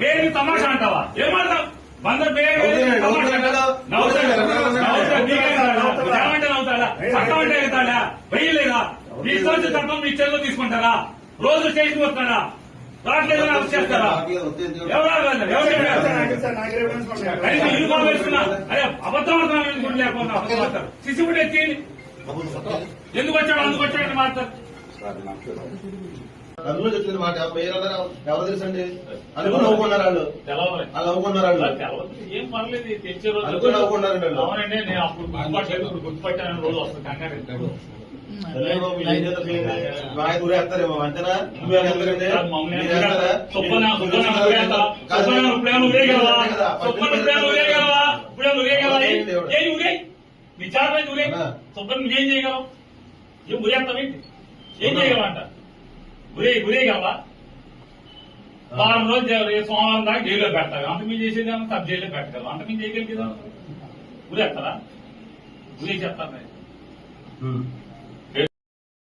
మీరు తమాషా అంటావా ఏమంటావు బందర్ నవ్వుతాడా చట్టం అంటే వెళ్తాడా వెయ్యలేదా తీసుకొచ్చి తప్ప మీ చెల్లో తీసుకుంటారా రోజు స్టేషన్ వస్తాడా రావట్లేదు అరెస్ట్ చేస్తారా అదే అబద్ధం ఆడుతున్నా లేకపోతే సిసి కూడా ఎక్కింది ఎందుకు వచ్చాడు అందుకు వచ్చాడని మాట్లాడు అందులో చెప్పింది మాట ఎవరు తెలుసండి అనుకుని నవ్వుకున్నారు వాళ్ళు వాళ్ళు నవ్వుకున్నారు వాళ్ళు ఏం పర్లేదు తెచ్చే రోజు అనుకుని నవ్వుకున్నారండి వాళ్ళు అవునండి నేను అప్పుడు గుర్తుపట్టలేదు ఇప్పుడు గుర్తుపట్టాను రోజు వస్తాను కంగారు ఊరేస్తారేమో అంతేనా ఎందుకంటే నీ చాలా ఊరే సుబ్బని నువ్వేం చేయగలవు ఏం ఊరేస్తావేంటి ఏం చేయగలవంట ఊరేగలవా వారం రోజు సోమవారం దాకా జైల్లో పెడతారు అంతకుమించి చేసేది సబ్ జైల్లో పెట్టగలరు అంతకుమించి చేయగలిగేదా ఊరేస్తారా ఊరే చెప్తాను